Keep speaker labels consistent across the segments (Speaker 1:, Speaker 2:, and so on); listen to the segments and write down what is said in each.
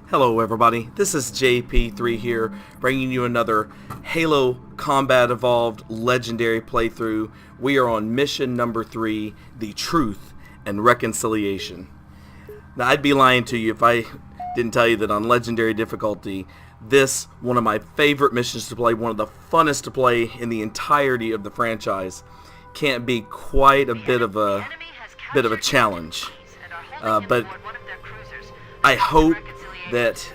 Speaker 1: Hello everybody, this is JP3 here, bringing you another Halo Combat Evolved Legendary playthrough. We are on mission number 3, the Truth and Reconciliation. Now I'd be lying to you if I didn't tell you that on Legendary difficulty, this, one of my favorite missions to play, one of the funnest to play in the entirety of the franchise, can't be quite a bit of a challenge. But I hope that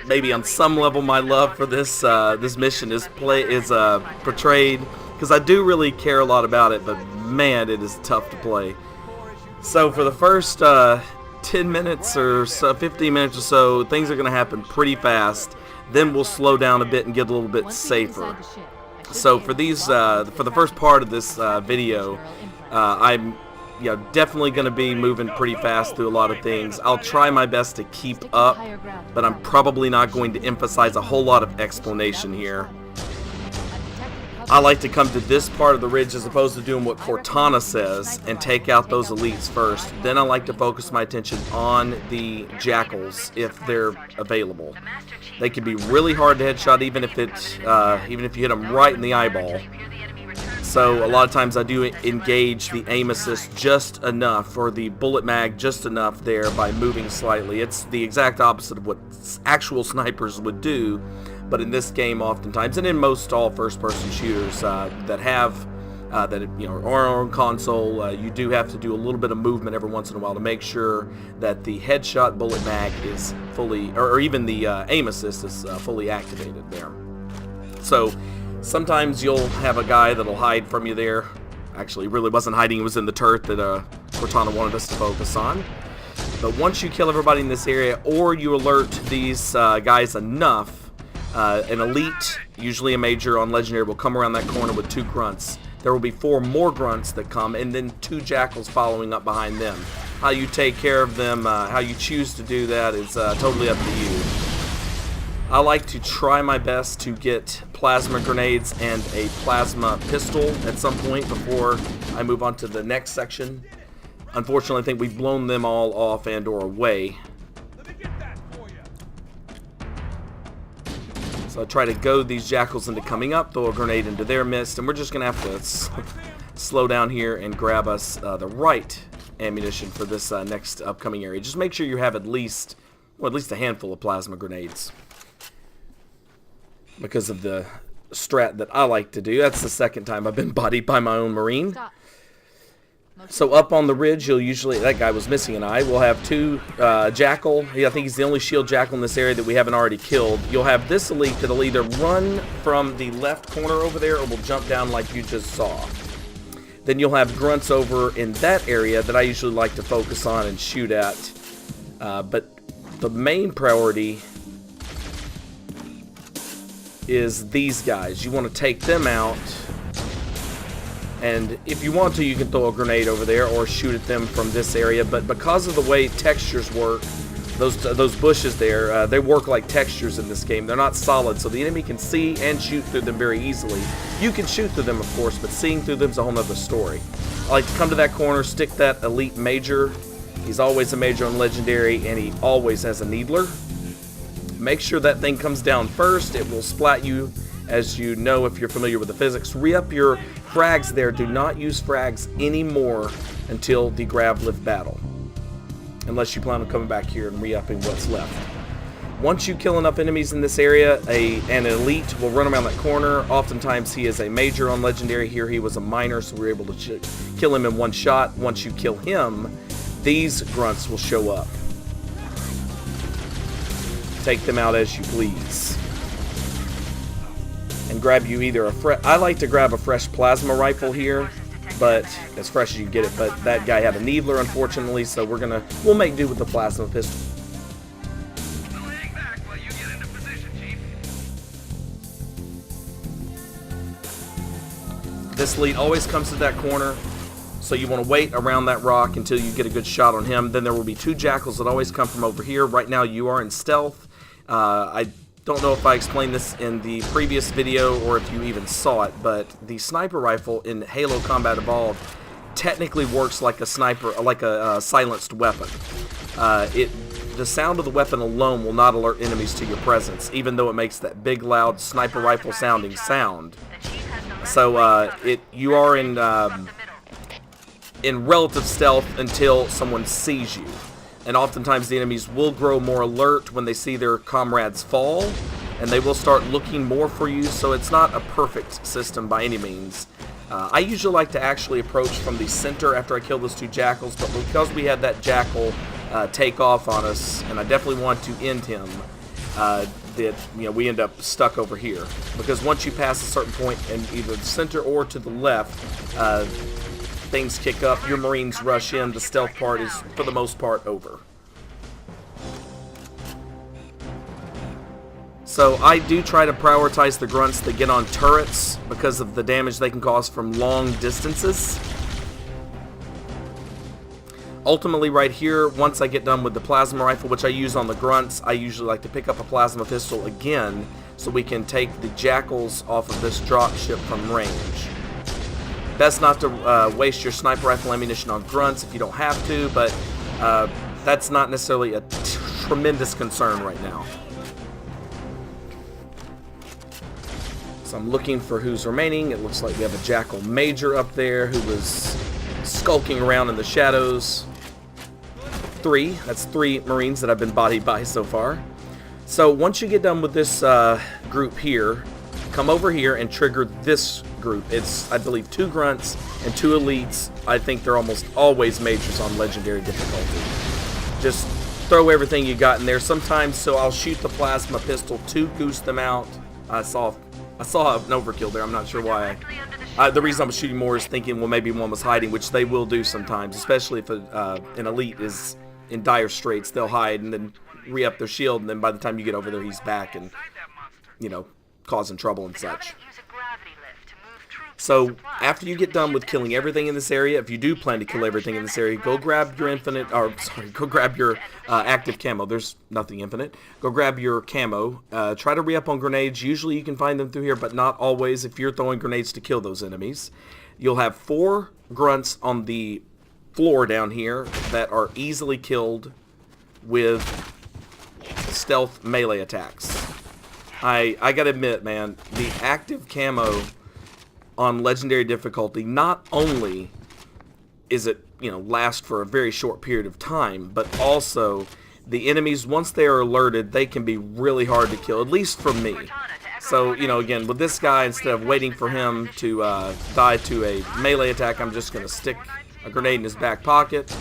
Speaker 1: maybe on some level my love for this this mission is portrayed, because I do really care a lot about it, but man, it is tough to play. So for the first 10 minutes or so, 15 minutes or so, things are going to happen pretty fast. Then we'll slow down a bit and get a little bit safer. So for these for the first part of this video, I'm definitely going to be moving pretty fast through a lot of things. I'll try my best to keep up, but I'm probably not going to emphasize a whole lot of explanation here. I like to come to this part of the ridge as opposed to doing what Cortana says and take out those elites first. Then I like to focus my attention on the jackals if they're available. They can be really hard to headshot even if you hit them right in the eyeball. So a lot of times I do engage the aim assist just enough, or the bullet mag just enough there by moving slightly. It's the exact opposite of what actual snipers would do, but in this game oftentimes, and in most all first-person shooters that have are on console, you do have to do a little bit of movement every once in a while to make sure that the headshot bullet mag is fully, or even the aim assist is fully activated there. So sometimes you'll have a guy that'll hide from you there. Actually, really wasn't hiding, it was in the turret that Cortana wanted us to focus on. But once you kill everybody in this area, or you alert these guys enough, an elite, usually a major on Legendary, will come around that corner with 2 grunts. There will be 4 more grunts that come, and then 2 jackals following up behind them. How you take care of them, how you choose to do that is totally up to you. I like to try my best to get plasma grenades and a plasma pistol at some point before I move on to the next section. Unfortunately, I think we've blown them all off and or away. So I try to goad these jackals into coming up, throw a grenade into their midst, and we're just going to have to slow down here and grab us the right ammunition for this next upcoming area. Just make sure you have at least a handful of plasma grenades, because of the strat that I like to do. That's the second time I've been bodied by my own Marine. So up on the ridge, you'll usually, that guy was missing an eye, we'll have 2 jackal. I think he's the only shield jackal in this area that we haven't already killed. You'll have this elite that'll either run from the left corner over there or will jump down like you just saw. Then you'll have grunts over in that area that I usually like to focus on and shoot at. But the main priority is these guys. You want to take them out, and if you want to, you can throw a grenade over there or shoot at them from this area, but because of the way textures work, those bushes there, they work like textures in this game. They're not solid, so the enemy can see and shoot through them very easily. You can shoot through them, of course, but seeing through them is a whole nother story. I like to come to that corner, stick that elite major. He's always a major on Legendary, and he always has a needler. Make sure that thing comes down first. It will splat you, as you know if you're familiar with the physics. Re-up your frags there. Do not use frags anymore until the grab lift battle, unless you plan on coming back here and re-upping what's left. Once you kill enough enemies in this area, an elite will run around that corner. Oftentimes he is a major on Legendary. Here he was a minor, so we were able to kill him in one shot. Once you kill him, these grunts will show up. Take them out as you please, and grab you either I like to grab a fresh plasma rifle here, but as fresh as you get it. But that guy had a needler, unfortunately, so we'll make do with the plasma pistol. This lead always comes to that corner, so you want to wait around that rock until you get a good shot on him. Then there will be 2 jackals that always come from over here. Right now you are in stealth. I don't know if I explained this in the previous video or if you even saw it, but the sniper rifle in Halo Combat Evolved technically works like a sniper, like a silenced weapon. It the sound of the weapon alone will not alert enemies to your presence, even though it makes that big, loud sniper rifle sounding sound. So you are in relative stealth until someone sees you. And oftentimes the enemies will grow more alert when they see their comrades fall, and they will start looking more for you, so it's not a perfect system by any means. I usually like to actually approach from the center after I kill those 2 jackals, but because we had that jackal take off on us, and I definitely want to end him, we end up stuck over here. Because once you pass a certain point in either the center or to the left, things kick up, your Marines rush in, the stealth part is, for the most part, over. So I do try to prioritize the grunts that get on turrets because of the damage they can cause from long distances. Ultimately right here, once I get done with the plasma rifle, which I use on the grunts, I usually like to pick up a plasma pistol again so we can take the jackals off of this dropship from range. Best not to waste your sniper rifle ammunition on grunts if you don't have to, but that's not necessarily a tremendous concern right now. So I'm looking for who's remaining. It looks like we have a Jackal Major up there who was skulking around in the shadows. 3. That's 3 Marines that I've been bodied by so far. So once you get done with this group here, come over here and trigger this group. It's, I believe, 2 grunts and 2 elites. I think they're almost always majors on legendary difficulty. Just throw everything you got in there. Sometimes, so I'll shoot the plasma pistol to goose them out. I saw an overkill there. I'm not sure why. The reason I'm shooting more is thinking, well, maybe one was hiding, which they will do sometimes, especially if an elite is in dire straits. They'll hide and then re-up their shield, and then by the time you get over there, he's back and, causing trouble and such. So after you get done with killing everything in this area, if you do plan to kill everything in this area, go grab your go grab your active camo. There's nothing infinite. Go grab your camo. Try to re-up on grenades. Usually you can find them through here, but not always if you're throwing grenades to kill those enemies. You'll have 4 grunts on the floor down here that are easily killed with stealth melee attacks. I gotta admit, man, the active camo on legendary difficulty, not only is it, last for a very short period of time, but also the enemies, once they are alerted, they can be really hard to kill, at least for me. So, again, with this guy, instead of waiting for him to die to a melee attack, I'm just going to stick a grenade in his back pocket.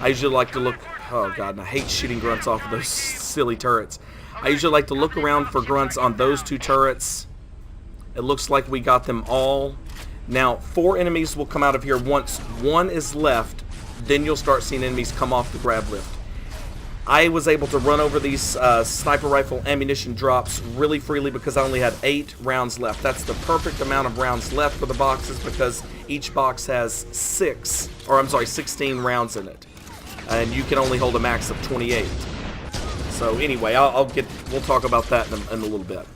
Speaker 1: I usually like to look, oh god, and I hate shooting grunts off of those silly turrets. I usually like to look around for grunts on those 2 turrets. It looks like we got them all. Now, 4 enemies will come out of here. Once 1 is left, then you'll start seeing enemies come off the grab lift. I was able to run over these sniper rifle ammunition drops really freely because I only had 8 rounds left. That's the perfect amount of rounds left for the boxes because each box has 16 rounds in it. And you can only hold a max of 28. So anyway, we'll talk about that in a little bit.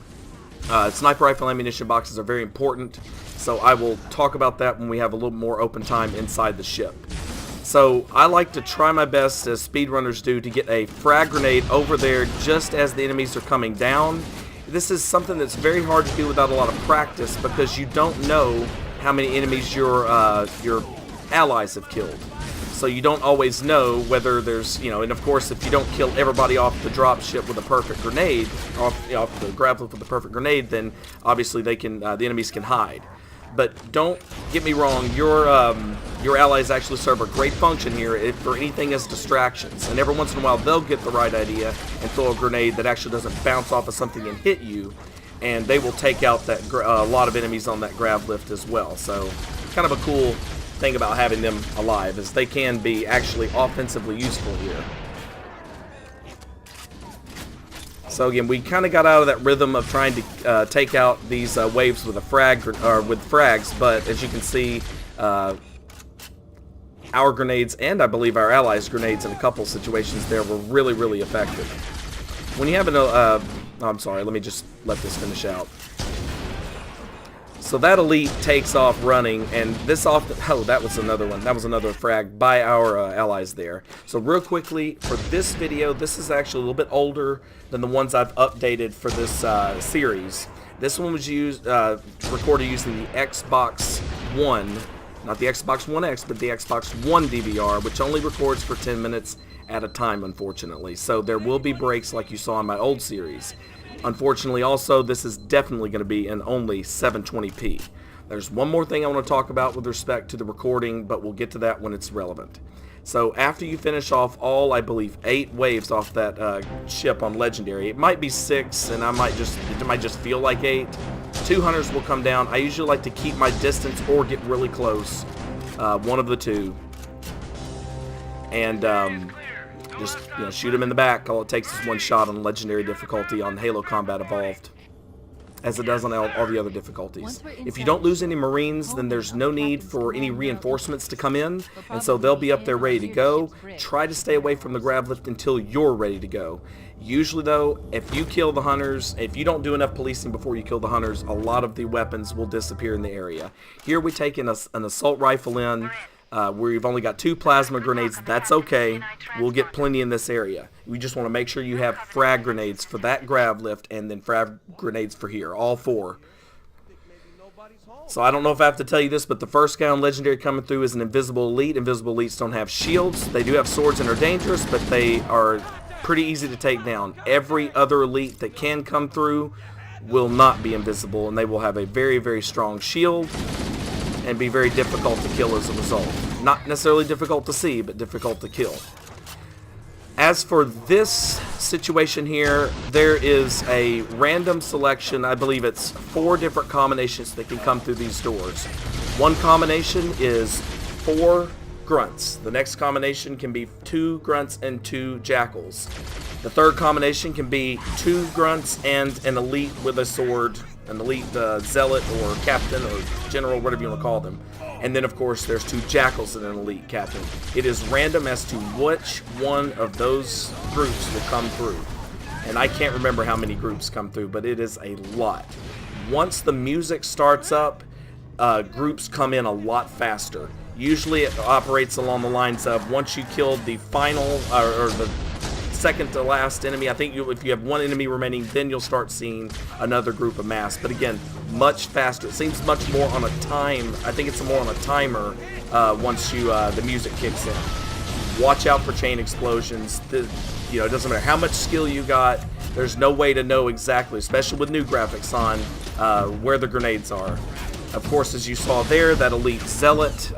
Speaker 1: Sniper rifle ammunition boxes are very important, so I will talk about that when we have a little more open time inside the ship. So I like to try my best, as speedrunners do, to get a frag grenade over there just as the enemies are coming down. This is something that's very hard to do without a lot of practice because you don't know how many enemies your allies have killed. So you don't always know whether there's, and of course if you don't kill everybody off the drop ship with a perfect grenade, off the grab lift with a perfect grenade, then obviously they can, the enemies can hide. But don't get me wrong, your allies actually serve a great function here for anything as distractions. And every once in a while they'll get the right idea and throw a grenade that actually doesn't bounce off of something and hit you, and they will take out that a lot of enemies on that grab lift as well. So kind of a cool thing about having them alive is they can be actually offensively useful here. So again, we kind of got out of that rhythm of trying to take out these waves with frags, but as you can see, our grenades and I believe our allies' grenades in a couple situations there were really, really effective. When you have an I'm sorry, let me just let this finish out. So that elite takes off running, and this often, oh, that was another one. That was another frag by our allies there. So real quickly, for this video, this is actually a little bit older than the ones I've updated for this series. This one was recorded using the Xbox One, not the Xbox One X, but the Xbox One DVR, which only records for 10 minutes at a time, unfortunately. So there will be breaks like you saw in my old series. Unfortunately, also, this is definitely going to be in only 720p. There's one more thing I want to talk about with respect to the recording, but we'll get to that when it's relevant. So after you finish off all, I believe, 8 waves off that ship on Legendary, it might be 6, and it might just feel like 8. 2 hunters will come down. I usually like to keep my distance or get really close, one of the two, and just shoot them in the back. All it takes is one shot on Legendary difficulty on Halo Combat Evolved, as it does on all the other difficulties. If you don't lose any Marines, then there's no need for any reinforcements to come in, and so they'll be up there ready to go. Try to stay away from the grav lift until you're ready to go. Usually though, if you kill the hunters, if you don't do enough policing before you kill the hunters, a lot of the weapons will disappear in the area. Here we take an assault rifle in, where we've only got 2 plasma grenades. That's okay. We'll get plenty in this area. We just want to make sure you have frag grenades for that grav lift, and then frag grenades for here, all 4. So I don't know if I have to tell you this, but the first guy on Legendary coming through is an invisible elite. Invisible elites don't have shields. They do have swords and are dangerous, but they are pretty easy to take down. Every other elite that can come through will not be invisible, and they will have a very, very strong shield and be very difficult to kill as a result. Not necessarily difficult to see, but difficult to kill. As for this situation here, there is a random selection. I believe it's 4 different combinations that can come through these doors. One combination is 4 grunts. The next combination can be 2 grunts and 2 jackals. The third combination can be 2 grunts and an elite with a sword, an elite zealot or captain or general, whatever you want to call them. And then, of course, there's 2 jackals and an elite captain. It is random as to which one of those groups will come through. And I can't remember how many groups come through, but it is a lot. Once the music starts up, groups come in a lot faster. Usually it operates along the lines of once you killed the final, or the second to last enemy, I think if you have 1 enemy remaining, then you'll start seeing another group amass. But again, much faster. It seems much more on a time. I think it's more on a timer once the music kicks in. Watch out for chain explosions. It doesn't matter how much skill you got. There's no way to know exactly, especially with new graphics on, where the grenades are. Of course, as you saw there, that elite zealot,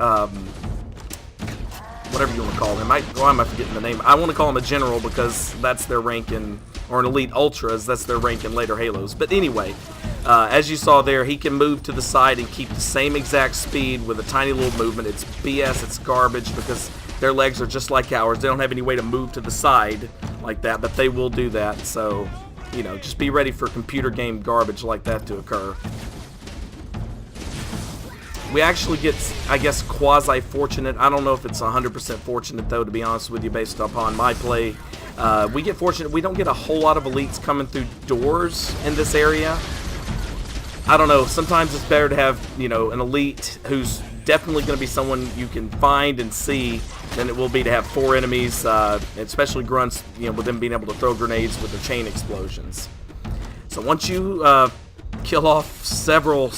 Speaker 1: whatever you want to call him. Why am I forgetting the name? I want to call him a general because that's their rank in, or an elite ultras, that's their rank in later Halos. But anyway, as you saw there, he can move to the side and keep the same exact speed with a tiny little movement. It's BS, it's garbage, because their legs are just like ours. They don't have any way to move to the side like that, but they will do that. So, just be ready for computer game garbage like that to occur. We actually get, I guess, quasi-fortunate. I don't know if it's 100% fortunate, though, to be honest with you, based upon my play. We get fortunate. We don't get a whole lot of elites coming through doors in this area. I don't know. Sometimes it's better to have, an elite who's definitely going to be someone you can find and see than it will be to have 4 enemies, especially grunts, with them being able to throw grenades with their chain explosions. So once you kill off several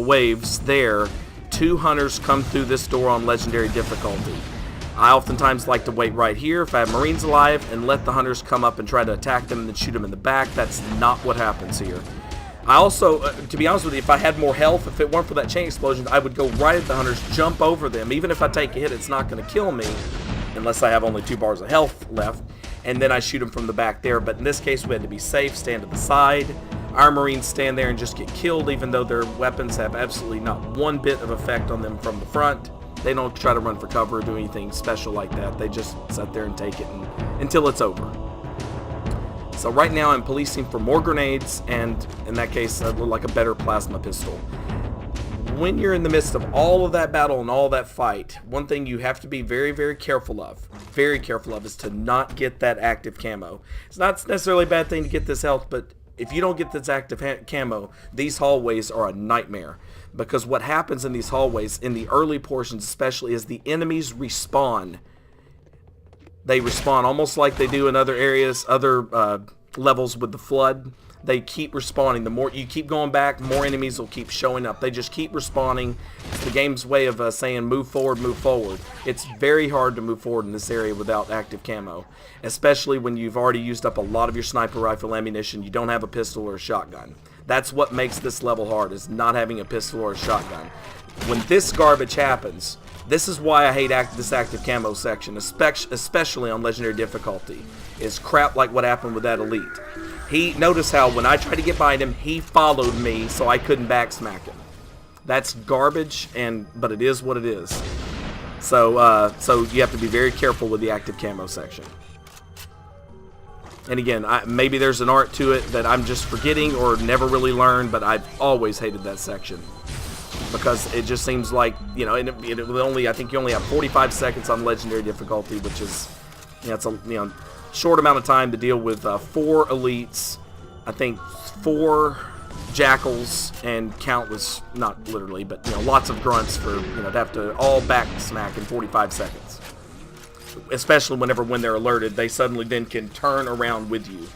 Speaker 1: waves there, 2 hunters come through this door on Legendary difficulty. I oftentimes like to wait right here if I have Marines alive and let the hunters come up and try to attack them and then shoot them in the back. That's not what happens here. I also, to be honest with you, if I had more health, if it weren't for that chain explosion, I would go right at the hunters, jump over them. Even if I take a hit, it's not going to kill me unless I have only 2 bars of health left, and then I shoot them from the back there. But in this case, we had to be safe, stand to the side. Our Marines stand there and just get killed, even though their weapons have absolutely not one bit of effect on them from the front. They don't try to run for cover or do anything special like that. They just sit there and take it until it's over. So right now I'm policing for more grenades, and in that case, like a better plasma pistol. When you're in the midst of all of that battle and all that fight, one thing you have to be very, very careful of, is to not get that active camo. It's not necessarily a bad thing to get this health, but if you don't get this active camo, these hallways are a nightmare. Because what happens in these hallways, in the early portions especially, is the enemies respawn. They respawn almost like they do in other areas, other levels with the flood. They keep respawning. The more you keep going back, more enemies will keep showing up. They just keep respawning. It's the game's way of saying move forward, move forward. It's very hard to move forward in this area without active camo, especially when you've already used up a lot of your sniper rifle ammunition. You don't have a pistol or a shotgun. That's what makes this level hard, is not having a pistol or a shotgun. When this garbage happens, this is why I hate this active camo section, especially on legendary difficulty, is crap like what happened with that elite. Notice how when I tried to get behind him, he followed me so I couldn't backsmack him. That's garbage, but it is what it is. So you have to be very careful with the active camo section. And again, maybe there's an art to it that I'm just forgetting or never really learned, but I've always hated that section. Because it just seems like, you know, I think you only have 45 seconds on legendary difficulty, which is, you know, it's a short amount of time to deal with 4 elites, I think 4 jackals, and countless, not literally, but, you know, lots of grunts for, you know, to have to all back smack in 45 seconds. Especially when they're alerted, they suddenly then can turn around with you.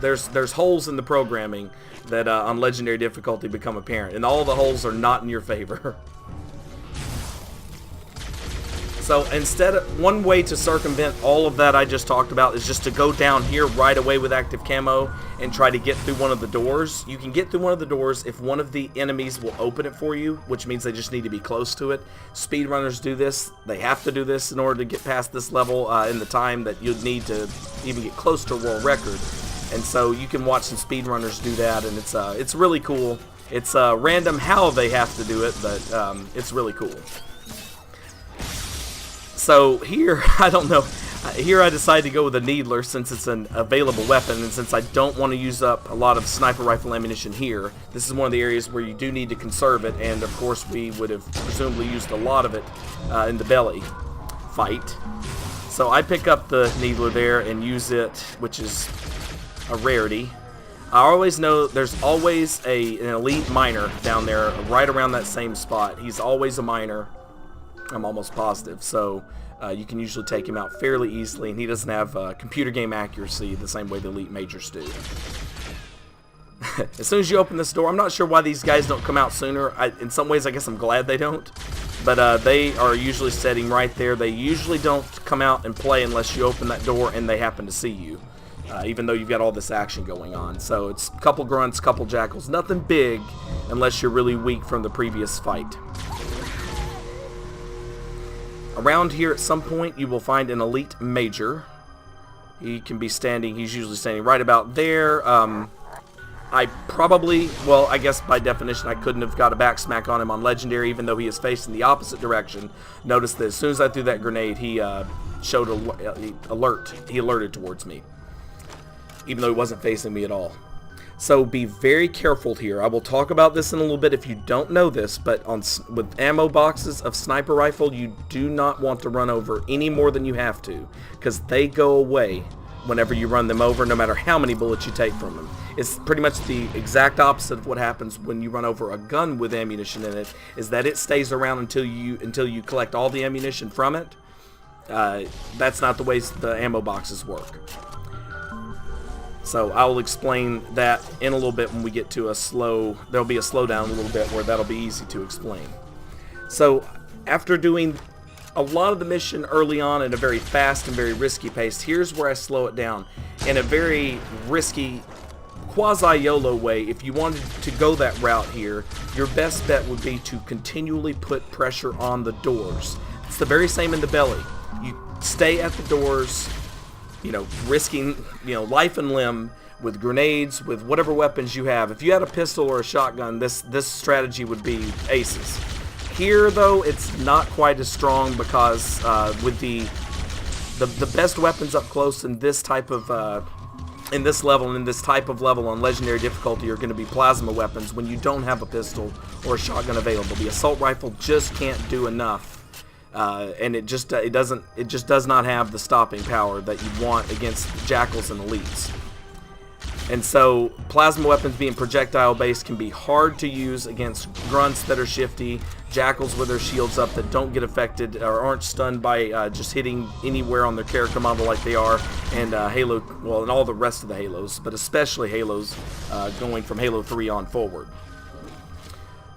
Speaker 1: There's holes in the programming that on legendary difficulty become apparent, and all the holes are not in your favor. So one way to circumvent all of that I just talked about is just to go down here right away with active camo and try to get through one of the doors. You can get through one of the doors if one of the enemies will open it for you, which means they just need to be close to it. Speedrunners do this. They have to do this in order to get past this level in the time that you'd need to even get close to a world record. And so you can watch some speedrunners do that, and it's really cool. It's random how they have to do it, but it's really cool. So here, I don't know, here I decided to go with a needler since it's an available weapon, and since I don't want to use up a lot of sniper rifle ammunition here. This is one of the areas where you do need to conserve it, and of course we would have presumably used a lot of it in the belly fight. So I pick up the needler there and use it, which is a rarity. I always know there's always an elite miner down there right around that same spot. He's always a miner. I'm almost positive, so you can usually take him out fairly easily, and he doesn't have computer game accuracy the same way the elite majors do. As soon as you open this door, I'm not sure why these guys don't come out sooner. In some ways, I guess I'm glad they don't, but they are usually sitting right there. They usually don't come out and play unless you open that door and they happen to see you, even though you've got all this action going on. So it's a couple grunts, couple jackals, nothing big unless you're really weak from the previous fight. Around here at some point you will find an elite major. He can be standing, he's usually standing right about there. I guess by definition I couldn't have got a back smack on him on legendary, even though he is facing the opposite direction. Notice that as soon as I threw that grenade, he showed alert. He alerted towards me, even though he wasn't facing me at all. So be very careful here. I will talk about this in a little bit if you don't know this, but with ammo boxes of sniper rifle, you do not want to run over any more than you have to, because they go away whenever you run them over, no matter how many bullets you take from them. It's pretty much the exact opposite of what happens when you run over a gun with ammunition in it, is that it stays around until you collect all the ammunition from it. That's not the way the ammo boxes work. So I'll explain that in a little bit when we get to there'll be a slowdown a little bit where that'll be easy to explain. So after doing a lot of the mission early on at a very fast and very risky pace, here's where I slow it down in a very risky quasi-YOLO way. If you wanted to go that route here, your best bet would be to continually put pressure on the doors. It's the very same in the belly. You stay at the doors, you know, risking, you know, life and limb with grenades, with whatever weapons you have. If you had a pistol or a shotgun, this strategy would be aces. Here, though, it's not quite as strong because with the best weapons up close in this type of in this level and in this type of level on legendary difficulty are going to be plasma weapons when you don't have a pistol or a shotgun available. The assault rifle just can't do enough. And it just does not have the stopping power that you want against jackals and elites. And so plasma weapons being projectile based can be hard to use against grunts that are shifty, jackals with their shields up that don't get affected or aren't stunned by just hitting anywhere on their character model like they are, and Halo, well, and all the rest of the Halos, but especially Halos going from Halo 3 on forward.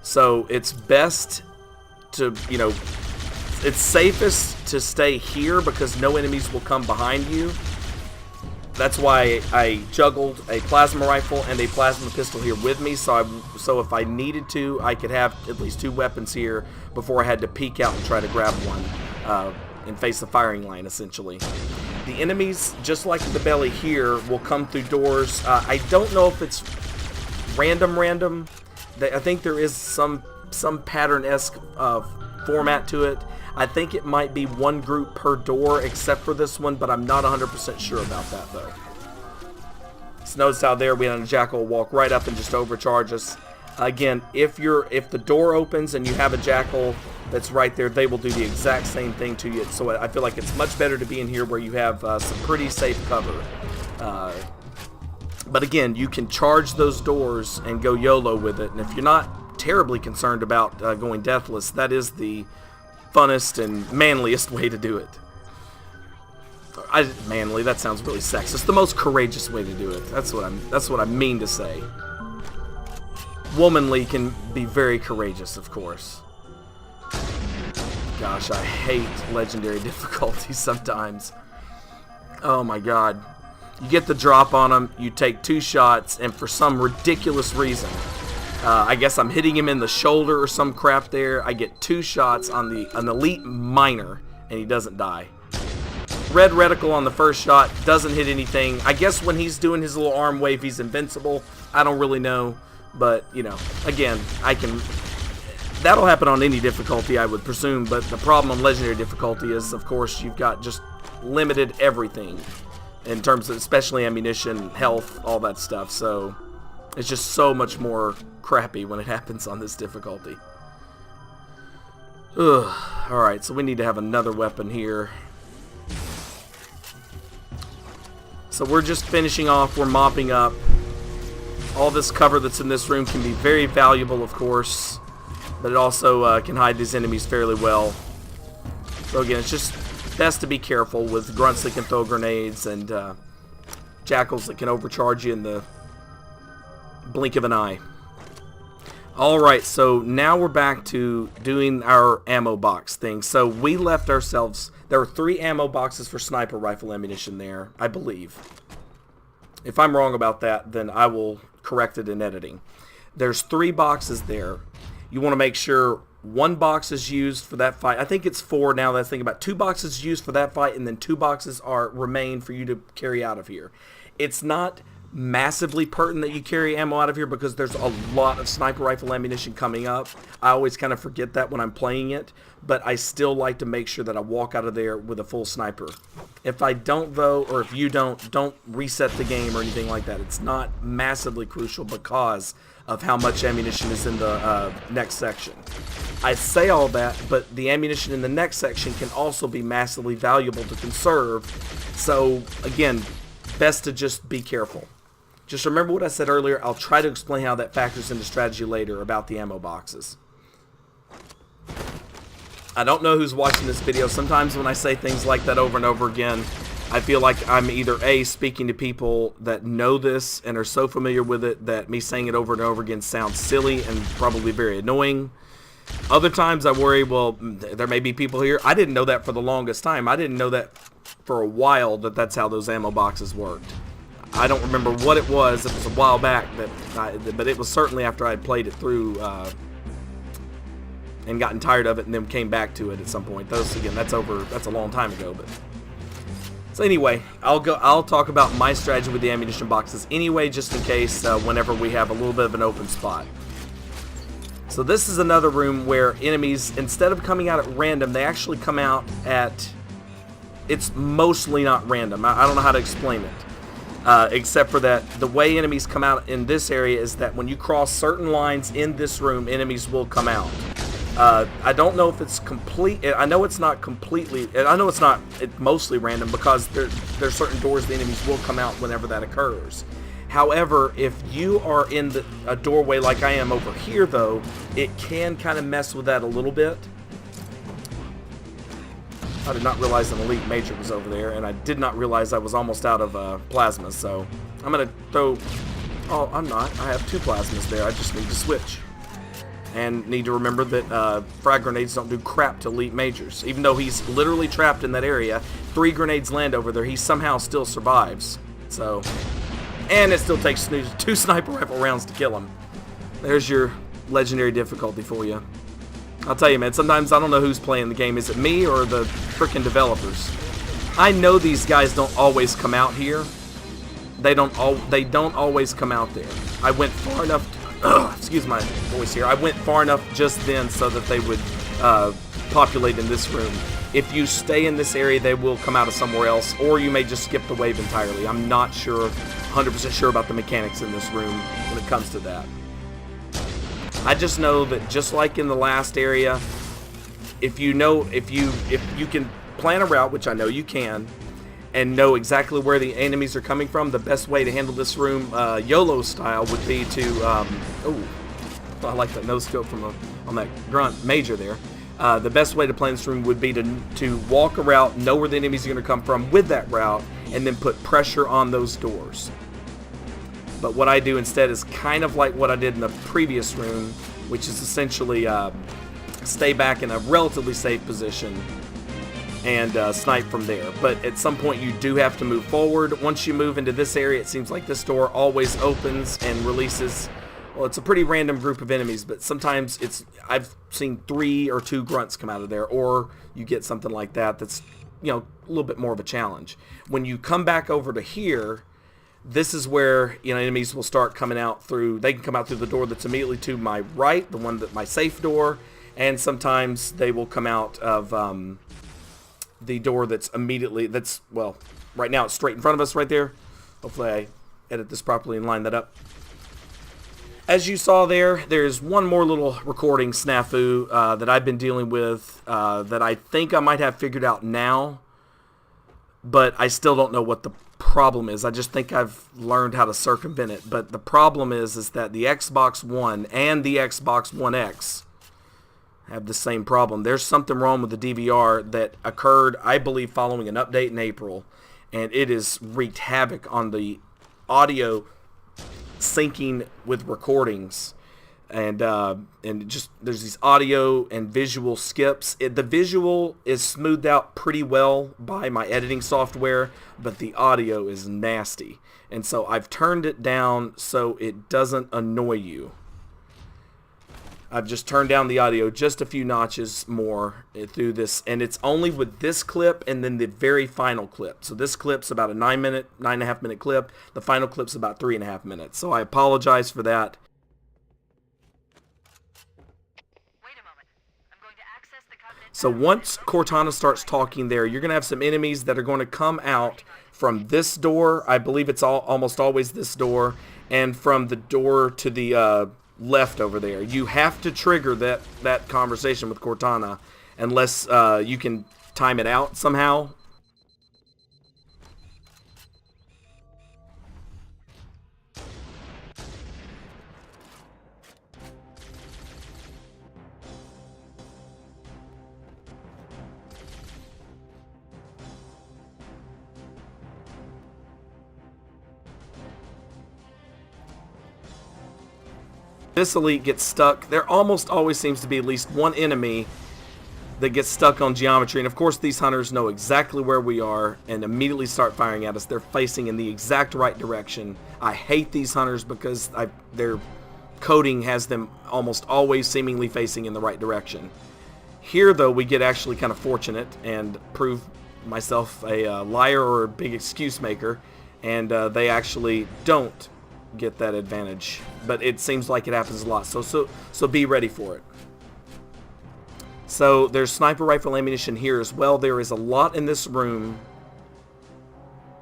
Speaker 1: So it's best to, you know, it's safest to stay here because no enemies will come behind you. That's why I juggled a plasma rifle and a plasma pistol here with me, so if I needed to, I could have at least 2 weapons here before I had to peek out and try to grab one and face the firing line, essentially. The enemies, just like the belly here, will come through doors. I don't know if it's random. I think there is some pattern-esque format to it. I think it might be 1 group per door except for this one, but I'm not 100% sure about that though. So notice how there we had a jackal walk right up and just overcharge us. Again, if the door opens and you have a jackal that's right there, they will do the exact same thing to you. So I feel like it's much better to be in here where you have some pretty safe cover. But again, you can charge those doors and go YOLO with it. And if you're not terribly concerned about going deathless, that is the funnest and manliest way to do it. Manly, that sounds really sexist. The most courageous way to do it. That's what I mean to say. Womanly can be very courageous, of course. Gosh, I hate legendary difficulty sometimes. Oh my god. You get the drop on him, you take 2 shots, and for some ridiculous reason, I guess I'm hitting him in the shoulder or some crap there. I get 2 shots on an elite minor, and he doesn't die. Red reticle on the first shot, doesn't hit anything. I guess when he's doing his little arm wave, he's invincible. I don't really know, but, you know, again, that'll happen on any difficulty, I would presume, but the problem on legendary difficulty is, of course, you've got just limited everything in terms of especially ammunition, health, all that stuff, so it's just so much more crappy when it happens on this difficulty. Ugh. Alright, so we need to have another weapon here. So we're just finishing off, we're mopping up. All this cover that's in this room can be very valuable, of course, but it also can hide these enemies fairly well. So again, it's just best to be careful with grunts that can throw grenades and jackals that can overcharge you in the blink of an eye. Alright, so now we're back to doing our ammo box thing. So we left ourselves, there were 3 ammo boxes for sniper rifle ammunition there, I believe. If I'm wrong about that, then I will correct it in editing. There's 3 boxes there. You want to make sure 1 box is used for that fight. I think it's 4 now that I think about. 2 boxes used for that fight, and then 2 boxes remain for you to carry out of here. It's not massively pertinent that you carry ammo out of here because there's a lot of sniper rifle ammunition coming up. I always kind of forget that when I'm playing it, but I still like to make sure that I walk out of there with a full sniper. If I don't though, or if you don't reset the game or anything like that. It's not massively crucial because of how much ammunition is in the next section. I say all that, but the ammunition in the next section can also be massively valuable to conserve. So again, best to just be careful. Just remember what I said earlier. I'll try to explain how that factors into strategy later about the ammo boxes. I don't know who's watching this video. Sometimes when I say things like that over and over again, I feel like I'm either A, speaking to people that know this and are so familiar with it that me saying it over and over again sounds silly and probably very annoying. Other times I worry, well, there may be people here. I didn't know that for the longest time. I didn't know that for a while that that's how those ammo boxes worked. I don't remember what it was. It was a while back, but it was certainly after I had played it through and gotten tired of it, and then came back to it at some point. Those again, that's a long time ago. But so anyway, I'll talk about my strategy with the ammunition boxes anyway, just in case whenever we have a little bit of an open spot. So this is another room where enemies, instead of coming out at random, they actually come out at. It's mostly not random. I don't know how to explain it. Except for that the way enemies come out in this area is that when you cross certain lines in this room, enemies will come out. I don't know if it's complete. I know it's not completely. I know it's mostly random because there's certain doors the enemies will come out whenever that occurs. However, if you are in a doorway like I am over here, though, it can kind of mess with that a little bit. I did not realize an elite major was over there, and I did not realize I was almost out of plasma, so I'm going to throw... Oh, I'm not. I have 2 plasmas there. I just need to switch. And need to remember that frag grenades don't do crap to elite majors. Even though he's literally trapped in that area, 3 grenades land over there, he somehow still survives. So, and it still takes 2 sniper rifle rounds to kill him. There's your legendary difficulty for you. I'll tell you, man, sometimes I don't know who's playing the game. Is it me or the frickin' developers? I know these guys don't always come out here. They don't always come out there. I went far enough excuse my voice here. I went far enough just then so that they would populate in this room. If you stay in this area, they will come out of somewhere else, or you may just skip the wave entirely. I'm not sure, 100% sure about the mechanics in this room when it comes to that. I just know that just like in the last area, if you can plan a route, which I know you can, and know exactly where the enemies are coming from, the best way to handle this room, YOLO style, would be to, oh, I like that nose scope from on that grunt major there. The best way to play this room would be to walk a route, know where the enemies are going to come from with that route, and then put pressure on those doors. But what I do instead is kind of like what I did in the previous room, which is essentially stay back in a relatively safe position and snipe from there. But at some point you do have to move forward. Once you move into this area, it seems like this door always opens and releases. Well, it's a pretty random group of enemies, but sometimes I've seen 3 or 2 grunts come out of there, or you get something like that that's, you know, a little bit more of a challenge. When you come back over to here, this is where, you know, enemies will start coming out through. They can come out through the door that's immediately to my right, the one that my safe door, and sometimes they will come out of the door that's immediately, well, right now it's straight in front of us right there. Hopefully I edit this properly and line that up. As you saw there, there's one more little recording snafu that I've been dealing with that I think I might have figured out now, but I still don't know what the problem is. I just think I've learned how to circumvent it. But the problem is that the Xbox One and the Xbox One X have the same problem. There's something wrong with the DVR that occurred, I believe, following an update in April, and it has wreaked havoc on the audio syncing with recordings, and just there's these audio and visual skips. The visual is smoothed out pretty well by my editing software, but the audio is nasty, and so I've turned it down so it doesn't annoy you. I've just turned down the audio just a few notches more through this, and it's only with this clip and then the very final clip. So this clip's about a 9.5 minute clip. The final clip's about 3.5 minutes. So I apologize for that.
Speaker 2: Wait a moment. I'm going to access the Covenant.
Speaker 1: So once Cortana starts talking there, you're going to have some enemies that are going to come out from this door. I believe it's almost always this door, and from the door to the left over there. You have to trigger that conversation with Cortana unless you can time it out somehow. This elite gets stuck. There almost always seems to be at least one enemy that gets stuck on geometry. And of course these hunters know exactly where we are and immediately start firing at us. They're facing in the exact right direction. I hate these hunters because their coding has them almost always seemingly facing in the right direction. Here though, we get actually kind of fortunate and prove myself a liar or a big excuse maker, and they actually don't get that advantage, but it seems like it happens a lot, so be ready for it. So there's sniper rifle ammunition here as well. There is a lot in this room.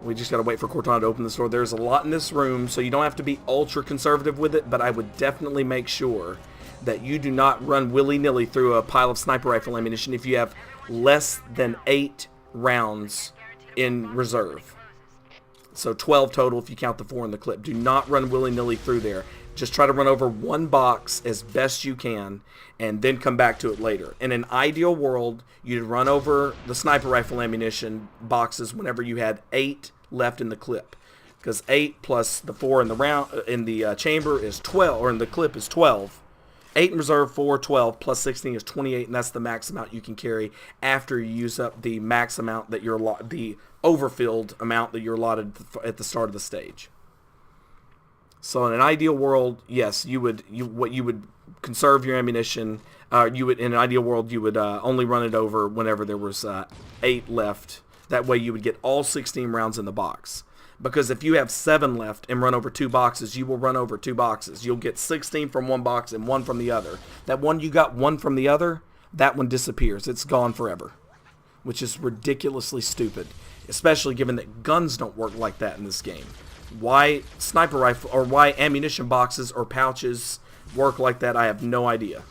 Speaker 1: We just gotta wait for Cortana to open this door. There's a lot in this room, so you don't have to be ultra conservative with it, but I would definitely make sure that you do not run willy-nilly through a pile of sniper rifle ammunition if you have less than 8 rounds in reserve. So 12 total if you count the 4 in the clip. Do not run willy-nilly through there. Just try to run over one box as best you can and then come back to it later. In an ideal world, you'd run over the sniper rifle ammunition boxes whenever you had 8 left in the clip. Because 8 plus the 4 in the round in the chamber is 12, or in the clip is 12. 8 in reserve, 4, 12, plus 16 is 28, and that's the max amount you can carry after you use up the max amount that you're the overfilled amount that you're allotted at the start of the stage. So in an ideal world, yes, you would conserve your ammunition. In an ideal world, you would only run it over whenever there was 8 left. That way, you would get all 16 rounds in the box. Because if you have 7 left and run over 2 boxes, you will run over 2 boxes. You'll get 16 from one box and 1 from the other. That one you got 1 from the other, that one disappears. It's gone forever, which is ridiculously stupid, especially given that guns don't work like that in this game. Why sniper rifle or why ammunition boxes or pouches work like that, I have no idea.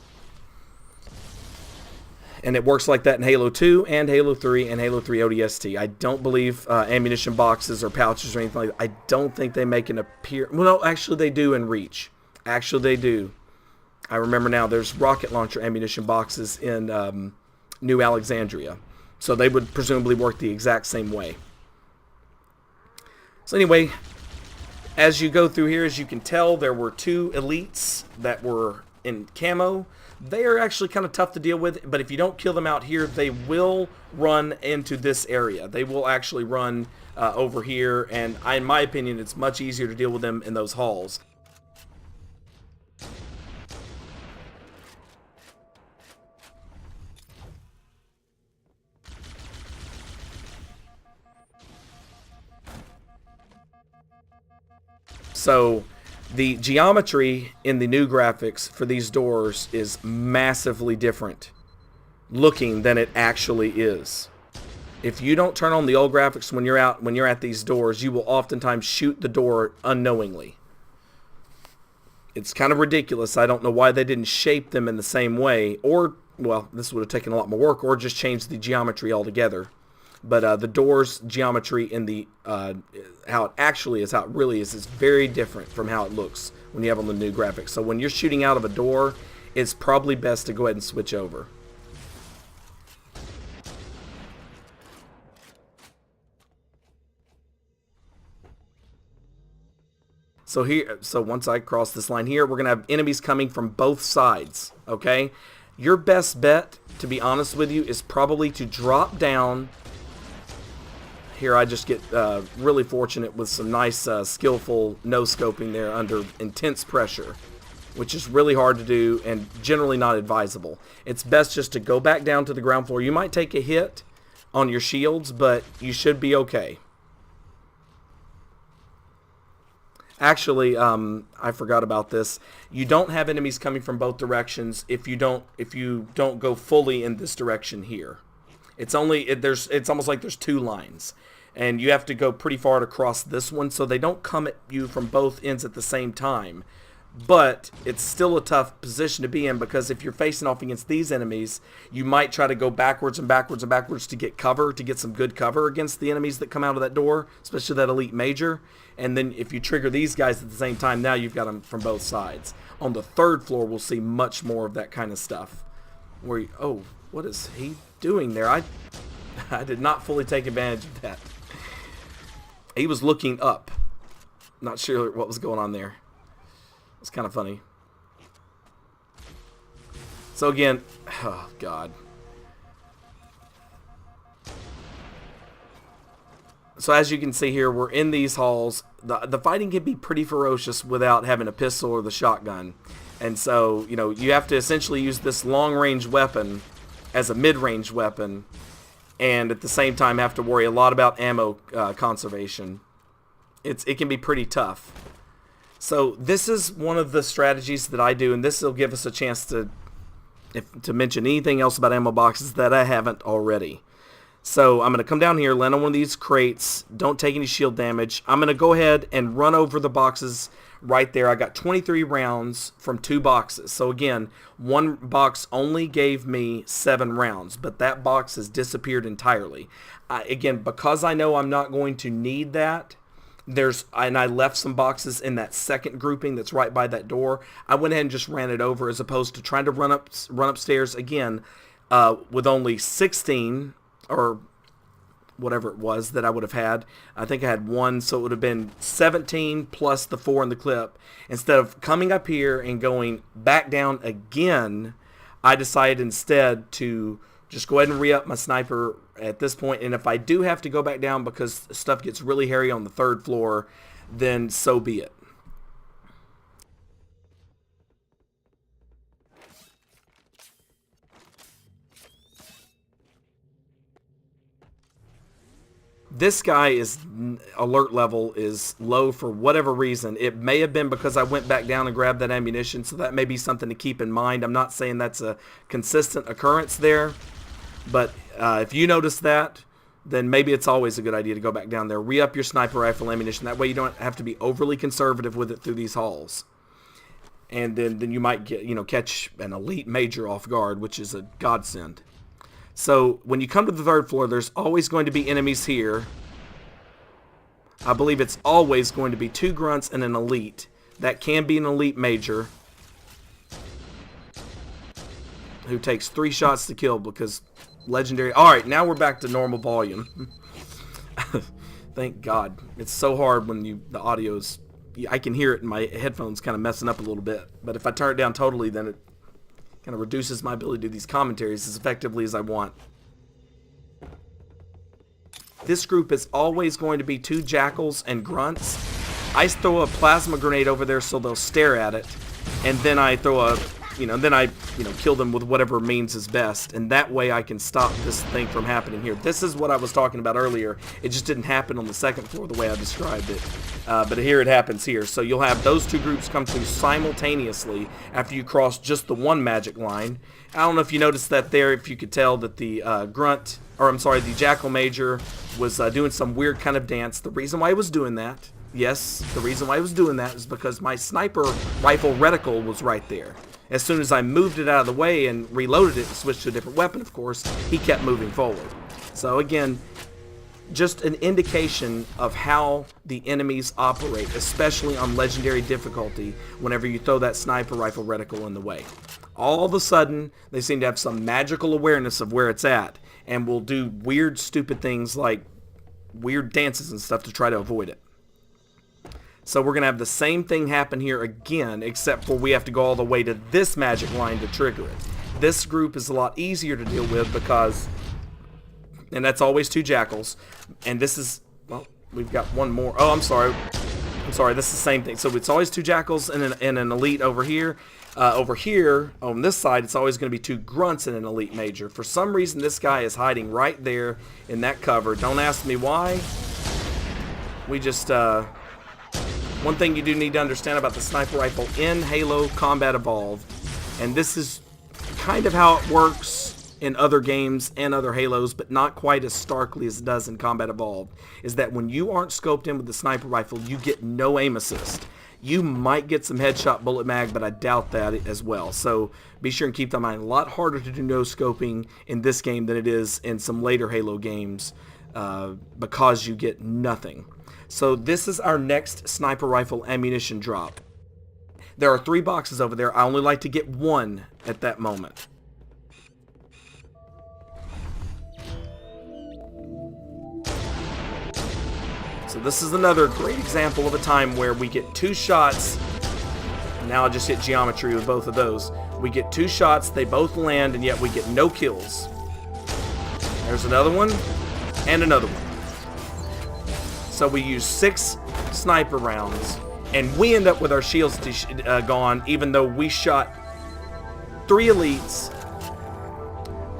Speaker 1: And it works like that in Halo 2 and Halo 3 and Halo 3 ODST. I don't believe ammunition boxes or pouches or anything like that. I don't think they make an appearance. Well, no, actually they do in Reach. Actually they do. I remember now there's rocket launcher ammunition boxes in New Alexandria. So they would presumably work the exact same way. So anyway, as you go through here, as you can tell, there were 2 elites that were in camo. They are actually kind of tough to deal with, but if you don't kill them out here, they will run into this area. They will actually run over here, and in my opinion, it's much easier to deal with them in those halls. So the geometry in the new graphics for these doors is massively different looking than it actually is. If you don't turn on the old graphics when you're at these doors, you will oftentimes shoot the door unknowingly. It's kind of ridiculous. I don't know why they didn't shape them in the same way, or, well, this would have taken a lot more work, or just change the geometry altogether. But the door's geometry in the how it actually is, how it really is very different from how it looks when you have on the new graphics. So when you're shooting out of a door, it's probably best to go ahead and switch over. So once I cross this line here, we're gonna have enemies coming from both sides. Okay, your best bet, to be honest with you, is probably to drop down. Here I just get really fortunate with some nice skillful no-scoping there under intense pressure, which is really hard to do and generally not advisable. It's best just to go back down to the ground floor. You might take a hit on your shields, but you should be okay. Actually, I forgot about this. You don't have enemies coming from both directions if you don't go fully in this direction here. It's almost like there's 2 lines. And you have to go pretty far to cross this one, so they don't come at you from both ends at the same time. But it's still a tough position to be in, because if you're facing off against these enemies, you might try to go backwards and backwards and backwards to get cover, to get some good cover against the enemies that come out of that door, especially that elite major. And then if you trigger these guys at the same time, now you've got them from both sides. On the 3rd floor, we'll see much more of that kind of stuff. Oh, what is he doing there? I did not fully take advantage of that. He was looking up. Not sure what was going on there. It's kind of funny. So again, oh God. So as you can see here, we're in these halls. The fighting can be pretty ferocious without having a pistol or the shotgun. And so, you have to essentially use this long-range weapon as a mid-range weapon, and at the same time have to worry a lot about ammo conservation. It can be pretty tough. So this is one of the strategies that I do, and this will give us a chance to mention anything else about ammo boxes that I haven't already. So I'm going to come down here, land on one of these crates, don't take any shield damage. I'm going to go ahead and run over the boxes right there. I got 23 rounds from 2 boxes. So again, one box only gave me 7 rounds, but that box has disappeared entirely. Again, because I know I'm not going to need that, and I left some boxes in that second grouping that's right by that door. I went ahead and just ran it over as opposed to trying to run upstairs again with only 16 or whatever it was that I would have had. I think I had one, so it would have been 17 plus the 4 in the clip. Instead of coming up here and going back down again, I decided instead to just go ahead and re-up my sniper at this point. And if I do have to go back down because stuff gets really hairy on the 3rd floor, then so be it. This guy is alert level is low for whatever reason. It may have been because I went back down and grabbed that ammunition, so that may be something to keep in mind. I'm not saying that's a consistent occurrence there, but if you notice that, then maybe it's always a good idea to go back down there. Re-up your sniper rifle ammunition. That way you don't have to be overly conservative with it through these halls. And then you might get, catch an elite major off guard, which is a godsend. So when you come to the 3rd floor, there's always going to be enemies here. I believe it's always going to be 2 grunts and an elite. That can be an elite major who takes 3 shots to kill because legendary. Alright, now we're back to normal volume. Thank God. It's so hard when the audio's... I can hear it in my headphones kind of messing up a little bit. But if I turn it down totally, then it kind of reduces my ability to do these commentaries as effectively as I want. This group is always going to be 2 jackals and grunts. I throw a plasma grenade over there so they'll stare at it, and then I throw a, kill them with whatever means is best, and that way I can stop this thing from happening here. This is what I was talking about earlier. It just didn't happen on the 2nd floor the way I described it, but here it happens here. So you'll have those 2 groups come through simultaneously after you cross just the 1 magic line. I don't know if you noticed that there, if you could tell that the the jackal major was doing some weird kind of dance. The reason why he was doing that, yes, the reason why he was doing that is because my sniper rifle reticle was right there. As soon as I moved it out of the way and reloaded it and switched to a different weapon, of course, he kept moving forward. So again, just an indication of how the enemies operate, especially on legendary difficulty, whenever you throw that sniper rifle reticle in the way. All of a sudden, they seem to have some magical awareness of where it's at, and will do weird, stupid things like weird dances and stuff to try to avoid it. So we're going to have the same thing happen here again, except for we have to go all the way to this magic line to trigger it. This group is a lot easier to deal with because, and that's always 2 jackals, and this is, well, we've got one more. Oh, I'm sorry, this is the same thing. So it's always 2 jackals and an elite over here. Over here, on this side, it's always going to be 2 grunts and an elite major. For some reason, this guy is hiding right there in that cover. Don't ask me why. We just, one thing you do need to understand about the sniper rifle in Halo Combat Evolved, and this is kind of how it works in other games and other Halos, but not quite as starkly as it does in Combat Evolved, is that when you aren't scoped in with the sniper rifle, you get no aim assist. You might get some headshot bullet mag, but I doubt that as well. So be sure and keep that in mind. A lot harder to do no scoping in this game than it is in some later Halo games because you get nothing. So this is our next sniper rifle ammunition drop. There are 3 boxes over there. I only like to get 1 at that moment. So this is another great example of a time where we get 2 shots. Now I just hit geometry with both of those. We get 2 shots, they both land, and yet we get no kills. There's another one, and another one. So we use 6 sniper rounds, and we end up with our shields gone, even though we shot 3 elites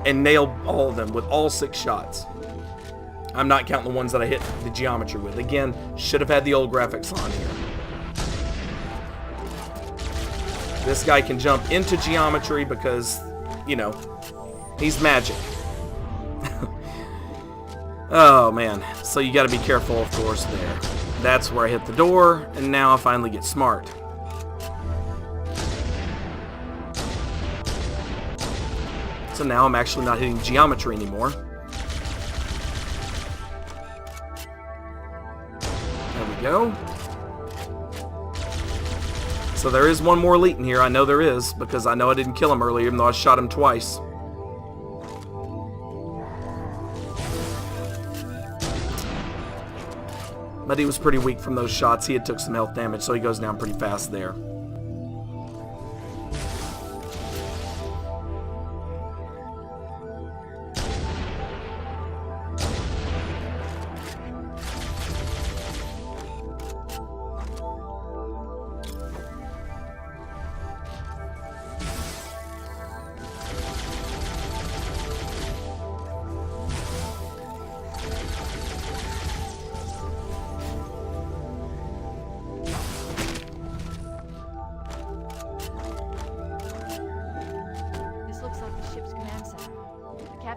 Speaker 1: and nailed all of them with all 6 shots. I'm not counting the ones that I hit the geometry with. Again, should have had the old graphics on here. This guy can jump into geometry because, he's magic. Oh, man. So you got to be careful, of course, there. That's where I hit the door, and now I finally get smart. So now I'm actually not hitting geometry anymore. There we go. So there is one more elite in here. I know there is, because I know I didn't kill him earlier, even though I shot him twice. But he was pretty weak from those shots. He had took some health damage, so he goes down pretty fast there.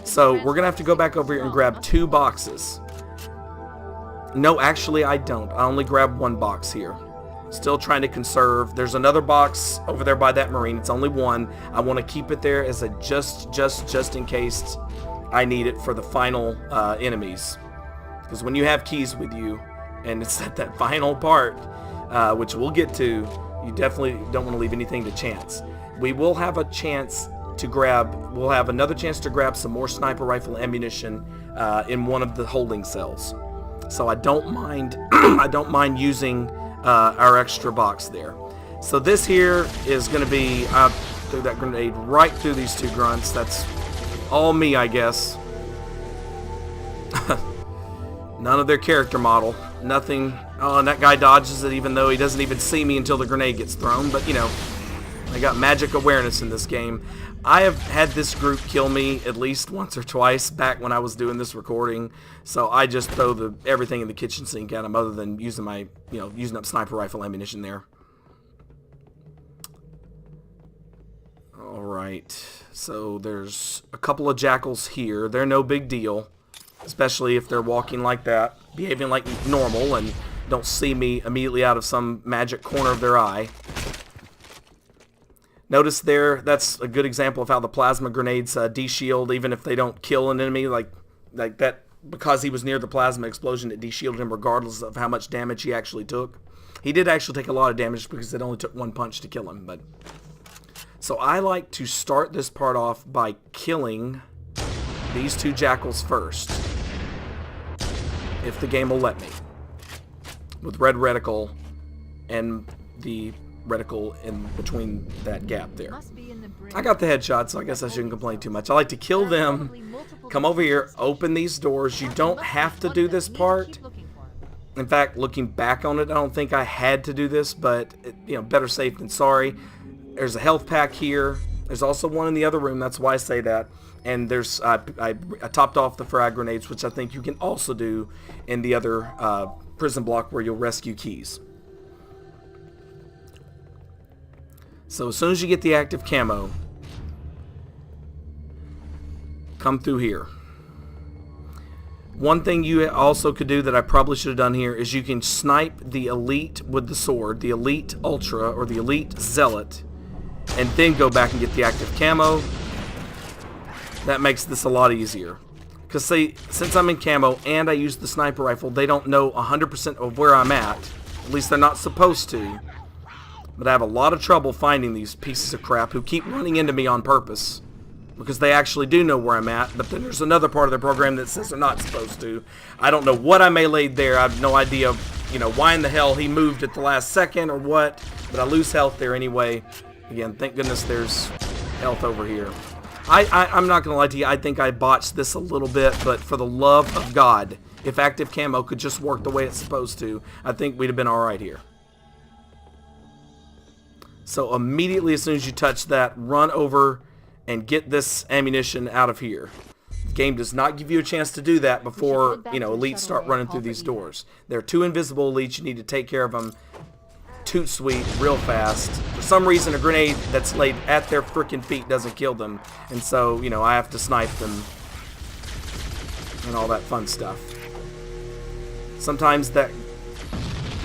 Speaker 1: So we're gonna have to go back over here and grab 2 boxes. No, actually I don't. I only grabbed 1 box here. Still trying to conserve. There's another box over there by that marine. It's only 1. I want to keep it there as a just in case I need it for the final enemies. Because when you have keys with you, and it's at that final part, which we'll get to, you definitely don't want to leave anything to chance. We will have a chance to grab, we'll have another chance to grab some more sniper rifle ammunition in one of the holding cells. So I don't mind, I don't mind using our extra box there. So this here is going to be, I threw that grenade right through these 2 grunts. That's all me, I guess. None of their character model. Nothing. Oh, and that guy dodges it even though he doesn't even see me until the grenade gets thrown. But, you know, I got magic awareness in this game. I have had this group kill me at least once or twice back when I was doing this recording. So I just throw everything in the kitchen sink at them other than using my, using up sniper rifle ammunition there. Alright. So there's a couple of jackals here. They're no big deal. Especially if they're walking like that, behaving like normal, and don't see me immediately out of some magic corner of their eye. Notice there, that's a good example of how the plasma grenades de-shield, even if they don't kill an enemy, like that, because he was near the plasma explosion, it de-shielded him regardless of how much damage he actually took. He did actually take a lot of damage because it only took 1 punch to kill him. But so I like to start this part off by killing these 2 jackals first, if the game will let me, with red reticle and the reticle in between that gap there. I got the headshot, so I guess I shouldn't complain too much. I like to kill them, come over here, open these doors. You don't have to do this part. In fact, looking back on it, I don't think I had to do this, but better safe than sorry. There's a health pack here. There's also one in the other room. That's why I say that. And there's I topped off the frag grenades, which I think you can also do in the other prison block where you'll rescue keys. So as soon as you get the active camo, come through here. One thing you also could do that I probably should have done here is you can snipe the elite with the sword, the elite ultra or the elite zealot, and then go back and get the active camo. That makes this a lot easier. Because since I'm in camo and I use the sniper rifle, they don't know 100% of where I'm at. At least they're not supposed to. But I have a lot of trouble finding these pieces of crap who keep running into me on purpose. Because they actually do know where I'm at, but then there's another part of the program that says they're not supposed to. I don't know what I meleeed there. I have no idea, why in the hell he moved at the last second or what. But I lose health there anyway. Again, thank goodness there's health over here. I'm not going to lie to you, I think I botched this a little bit, but for the love of God, if active camo could just work the way it's supposed to, I think we'd have been alright here. So immediately as soon as you touch that, run over and get this ammunition out of here. The game does not give you a chance to do that before, elites start running through these doors. There are 2 invisible elites, you need to take care of them toot sweet real fast. For some reason a grenade that's laid at their freaking feet doesn't kill them, and so I have to snipe them and all that fun stuff. Sometimes that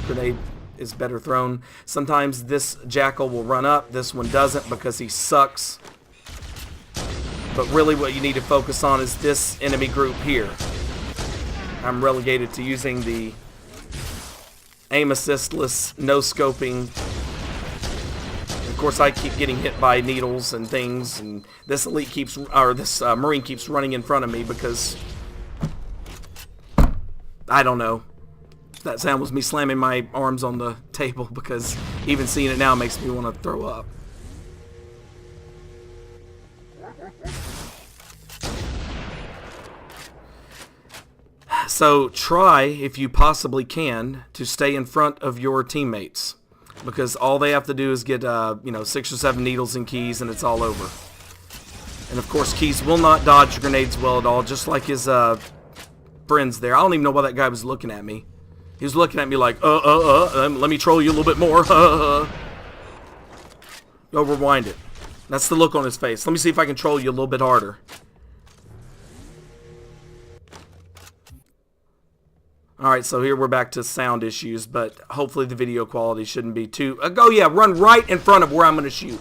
Speaker 1: grenade is better thrown. Sometimes this jackal will run up, this one doesn't because he sucks. But really what you need to focus on is this enemy group here. I'm relegated to using the aim assistless, no scoping. Of course, I keep getting hit by needles and things, and this Marine keeps running in front of me because I don't know. That sound was me slamming my arms on the table because even seeing it now makes me want to throw up. So try, if you possibly can, to stay in front of your teammates, because all they have to do is get 6 or 7 needles and keys, and it's all over. And of course, keys will not dodge grenades well at all, just like his friends there. I don't even know why that guy was looking at me. He was looking at me like, let me troll you a little bit more. Go rewind it. That's the look on his face. Let me see if I can troll you a little bit harder. Alright, so here we're back to sound issues, but hopefully the video quality shouldn't be too... run right in front of where I'm going to shoot.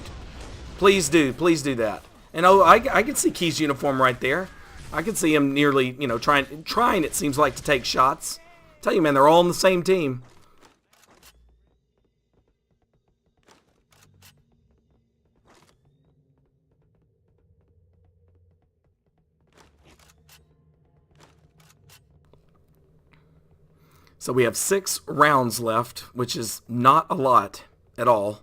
Speaker 1: Please do that. And I can see Key's uniform right there. I can see him nearly, trying it seems like, to take shots. Tell you, man, they're all on the same team. So we have 6 rounds left, which is not a lot at all.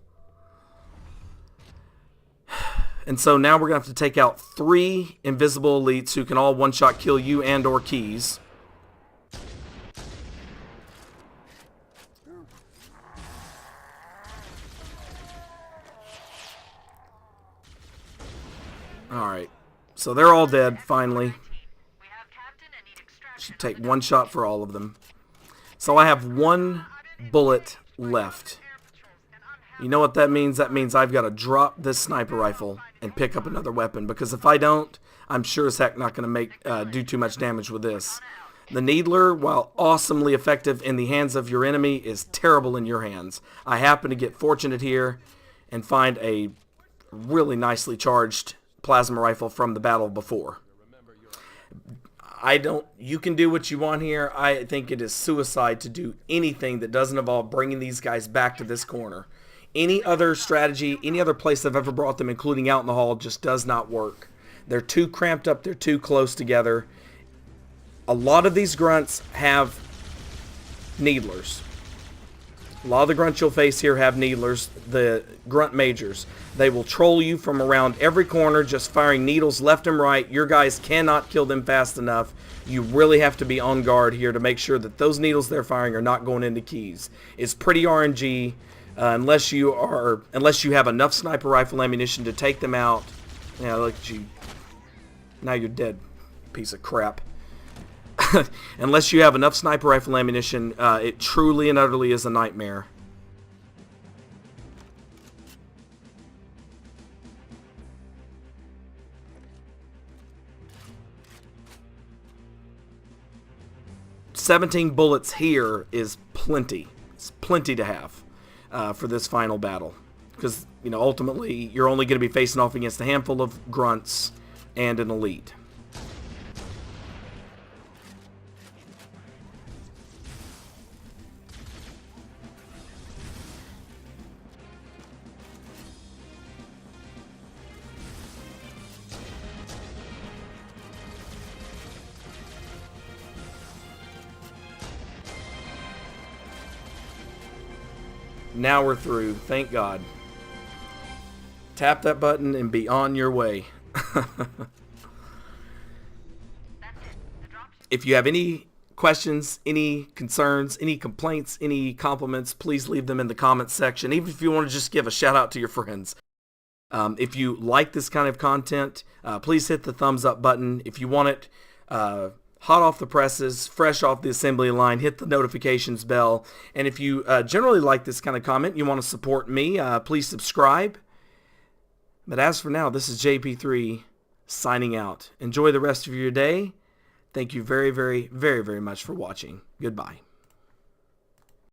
Speaker 1: And so now we're going to have to take out 3 invisible elites who can all one-shot kill you and or Keys. Alright, so they're all dead, finally. Should take 1 shot for all of them. So I have 1 bullet left. You know what that means? That means I've got to drop this sniper rifle and pick up another weapon, because if I don't, I'm sure as heck not going to do too much damage with this. The Needler, while awesomely effective in the hands of your enemy, is terrible in your hands. I happen to get fortunate here and find a really nicely charged plasma rifle from the battle before. You can do what you want here. I think it is suicide to do anything that doesn't involve bringing these guys back to this corner. Any other strategy, any other place I've ever brought them, including out in the hall, just does not work. They're too cramped up. They're too close together. A lot of these grunts have needlers. A lot of the grunts you'll face here have needlers, the grunt majors. They will troll you from around every corner, just firing needles left and right. Your guys cannot kill them fast enough. You really have to be on guard here to make sure that those needles they're firing are not going into Keys. It's pretty RNG unless you have enough sniper rifle ammunition to take them out. Yeah, look at you. Now you're dead, piece of crap. Unless you have enough sniper rifle ammunition, it truly and utterly is a nightmare. $17 bullets here is plenty. It's plenty to have for this final battle, because ultimately you're only going to be facing off against a handful of grunts and an elite. Now we're through, thank God. Tap that button and be on your way. If you have any questions, any concerns, any complaints, any compliments, please leave them in the comments section, even if you want to just give a shout out to your friends. If you like this kind of content, please hit the thumbs up button. If you want it hot off the presses, fresh off the assembly line, hit the notifications bell. And if you generally like this kind of comment, you want to support me, please subscribe. But as for now, this is JP3 signing out. Enjoy the rest of your day. Thank you very, very, very, very much for watching. Goodbye.